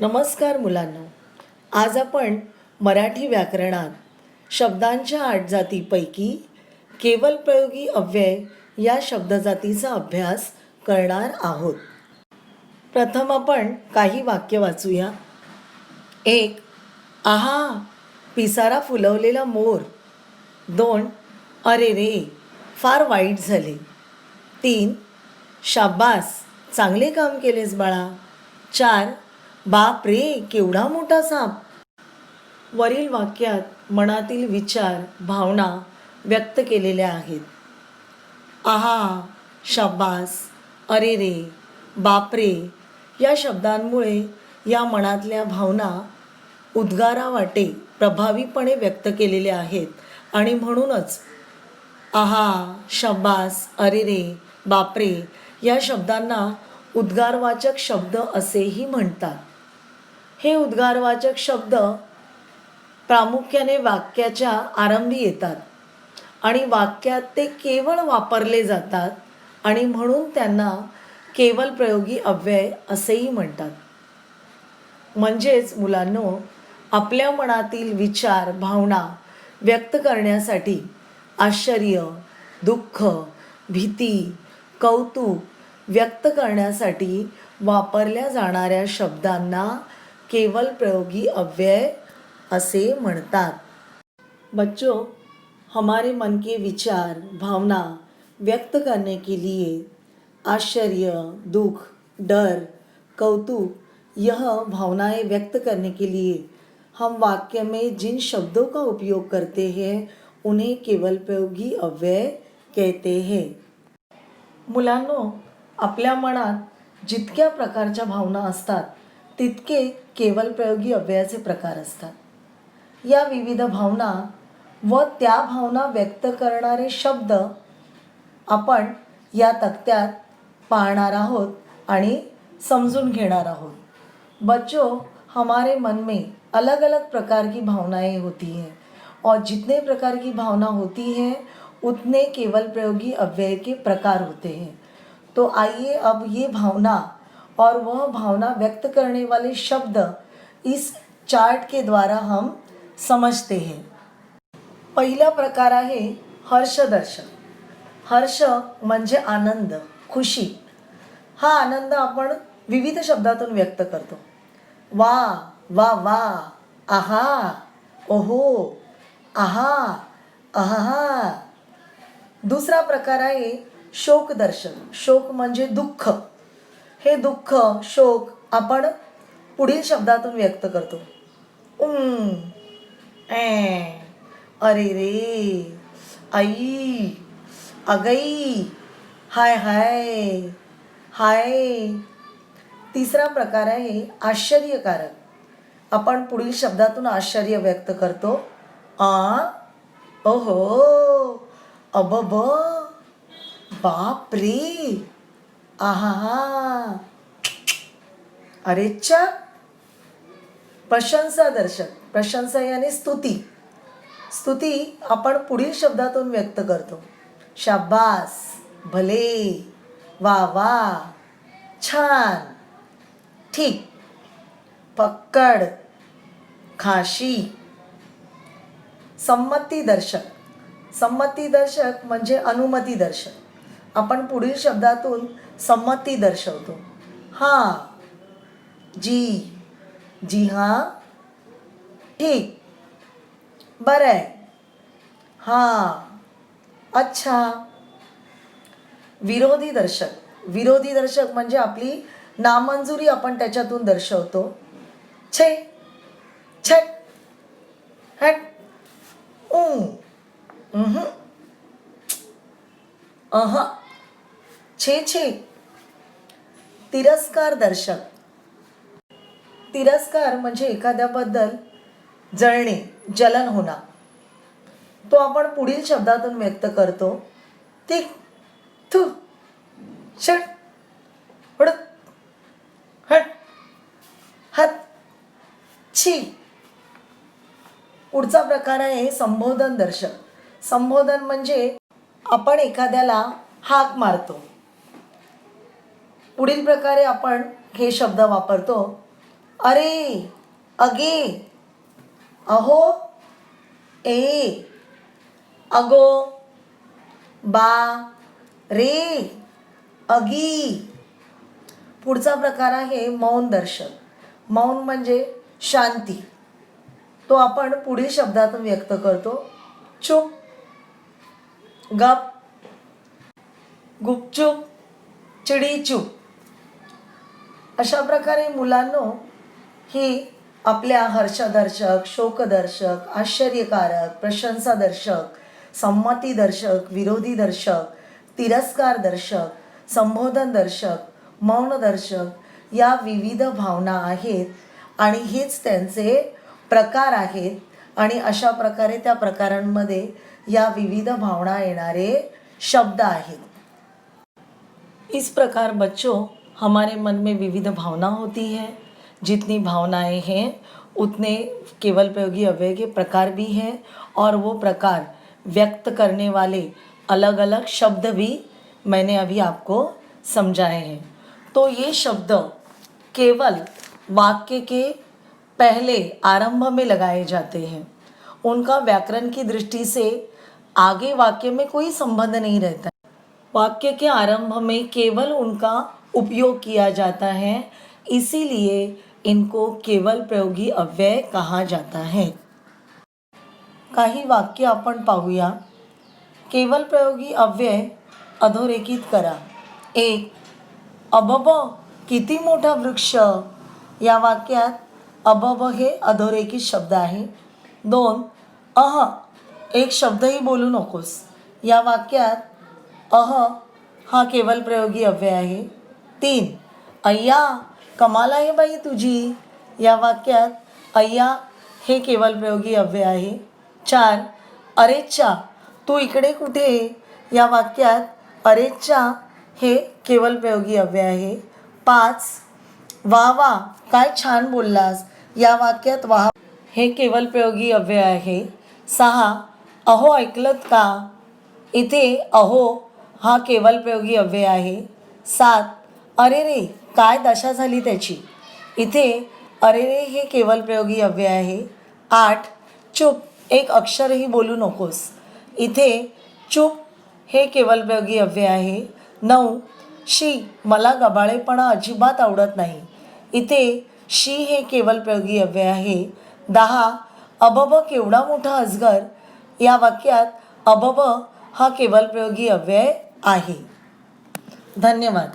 नमस्कार मुलांनो, आज आपण मराठी व्याकरणात शब्दांच्या 8 जातीपैकी केवलप्रयोगी अव्यय या शब्दजातीचा अभ्यास करणार आहोत. प्रथम आपण काही वाक्य वाचूया. 1. आहा, पिसारा फुलवलेला मोर. 2. अरे रे, फार वाईट झाले. 3. शाब्बास, चांगले काम केलेस बाळा. 4. बाप रे, केवढा मोठा साप. वरील वाक्यात मनातील विचार, भावना व्यक्त केलेल्या आहेत. आहा, शाब्बास, अरे रे, बापरे या शब्दांमुळे या मनातल्या भावना उद्गारावाटे प्रभावीपणे व्यक्त केलेल्या आहेत आणि म्हणूनच आहा, शाब्बास, अरे रे, बापरे या शब्दांना उद्गारवाचक शब्द असेही म्हणतात. हे उद्गारवाचक शब्द प्रामुख्याने वाक्याच्या आरंभी येतात आणि वाक्यात ते केवळ वापरले जातात आणि म्हणून त्यांना केवलप्रयोगी अव्यय असेही म्हणतात. म्हणजेच मुलांनो, आपल्या मनातील विचार, भावना व्यक्त करण्यासाठी आश्चर्य, दुःख, भीती, कौतुक व्यक्त करण्यासाठी वापरल्या जाणाऱ्या शब्दांना केवलप्रयोगी अव्यय असे म्हणतात. बच्चों, हमारे मन के विचार, भावना व्यक्त करने के लिए आश्चर्य, दुख, डर, कौतुक यह भावनाएं व्यक्त करने के लिए हम वाक्य में जिन शब्दों का उपयोग करते हैं उन्हें केवलप्रयोगी अव्यय कहते हैं. मुलांनो, आपल्या मनात जितक्या प्रकारच्या भावना असतात तितके केवलप्रयोगी अव्ययाचे प्रकार असतात. या विविध भावना व त्या भावना व्यक्त करणारे शब्द आपण या तक्त्यात पाहणार आहोत आणि समजून घेणार आहोत. बच्चों, हमारे मन में अलग अलग प्रकार की भावनाएं होती हैं और जितने प्रकार की भावना होती हैं उतने केवलप्रयोगी अव्यय के प्रकार होते हैं. तो आइए अब ये भावना और वह भावना व्यक्त करने वाले शब्द इस चार्ट के द्वारा हम समझते हैं. पहिला प्रकार आहे हर्षदर्शक. हर्ष म्हणजे आनंद, खुशी. हा आनंद आपण विविध शब्दातून व्यक्त करतो. वा वा वा, आहा, ओहो, आहा, आहा. दुसरा प्रकार आहे शोकदर्शक. शोक म्हणजे दुःख. हे दुःख, शोक आपण पुढील शब्दातून व्यक्त करतो. अरे रे, आई, अगई, हाय हाय, हाय. तिसरा प्रकार आहे आश्चर्यकारक. आपण पुढील शब्दातून आश्चर्य व्यक्त करतो. ओहो, अबब, बाप रे, आहा, अरेच्चा. प्रशंसादर्शक. प्रशंसा यानी स्तुती. स्तुती आपण पुढील शब्दातून व्यक्त करतो. शाब्बास, भले, वा वा, छान, ठीक, पक्कड, खाशी. संमतीदर्शक. संमतीदर्शक म्हणजे अनुमतीदर्शक. आपण पुढील शब्दातून संमती दर्शवतो. हां, जी, जी हां, ठीक, बरं आहे, हां, अच्छा. विरोधी दर्शक. विरोधी दर्शक म्हणजे आपली नामंजुरी आपण त्याच्यातून दर्शवतो. छे, छट, हट, छे छे. तिरस्कार दर्शक. तिरस्कार म्हणजे एखाद्याबद्दल जळणे, जलन होणं. तो आपण पुढील शब्दातून व्यक्त करतो. तिक, थू, शट, हुडत, हट, हत, छी. पुढचा प्रकार आहे संबोधन दर्शक. संबोधन म्हणजे आपण एखाद्याला हाक मारतो. पुढील प्रकारे आपण हे शब्द वापरतो. अरे, अगे, अहो, ए, अगो, बा, रे, अगी. पुढचा प्रकार आहे मौन दर्शक. मौन म्हणजे शांती. तो आपण पुढील शब्दातून व्यक्त करतो. चुप, गप, गुपचूप, चिडीचूप. अशा प्रकारे मुलांनो ही आपल्या हर्षदर्शक, शोकदर्शक, आश्चर्यकारक, प्रशंसादर्शक, संमतीदर्शक, विरोधीदर्शक, तिरस्कारदर्शक, संबोधनदर्शक, मौनदर्शक या विविध भावना आहेत आणि हेच त्यांचे प्रकार आहेत आणि अशा प्रकारे त्या प्रकारांमध्ये या विविध भावना येणारे शब्द आहेत. इस प्रकार बच्चों, हमारे मन में विविध भावना होती है. जितनी भावनाएं हैं उतने केवल प्रयोगी अव्यय के प्रकार भी हैं और वो प्रकार व्यक्त करने वाले अलग अलग शब्द भी मैंने अभी आपको समझाए हैं. तो ये शब्द केवल वाक्य के पहले आरंभ में लगाए जाते हैं. उनका व्याकरण की दृष्टि से आगे वाक्य में कोई संबंध नहीं रहता. वाक्य के आरंभ में केवल उनका उपयोग किया जाता है, इसीलिए इनको केवल प्रयोगी अव्यय कहा जाता है. काही वाक्य आपण पाहूया. केवल प्रयोगी अव्यय अधोरेखित करा. 1. अबब, किती मोठा वृक्ष. या वाक्यात अबब हे अधोरेखित शब्द आहे. 2. अह, एक शब्दही बोलू नकोस. या वाक्यात अह हा केवल प्रयोगी अव्यय आहे. 3. अय्या, कमाल आहे बाई तुझी. या वाक्यात अय्या हे केवल प्रयोगी अव्यय आहे. 4. अरेच्चा, तू इकडे कुठे. या वाक्यात अरेच्चा हे केवल प्रयोगी अव्यय आहे. 5. वा वा, काय छान बोललास. या वाक्यात वाह हे केवल प्रयोगी अव्यय आहे. 6. अहो, ऐकलत का. इथे अहो हा केवल प्रयोगी अव्यय आहे. 7. अरे रे, काय दशा झाली त्याची. इथे अरे रे हे केवल प्रयोगी अव्यय आहे. 8. चुप, एक अक्षरही बोलू नकोस. इथे चुप हे केवल प्रयोगी अव्यय आहे. 9. शी, मला गबाळेपणा अजिबात आवडत नाही. इथे शी हे केवल प्रयोगी अव्यय आहे. 10. अबब, केवढा मोठा अजगर. या वाक्यात अबब हा केवल प्रयोगी अव्यय आहे. धन्यवाद.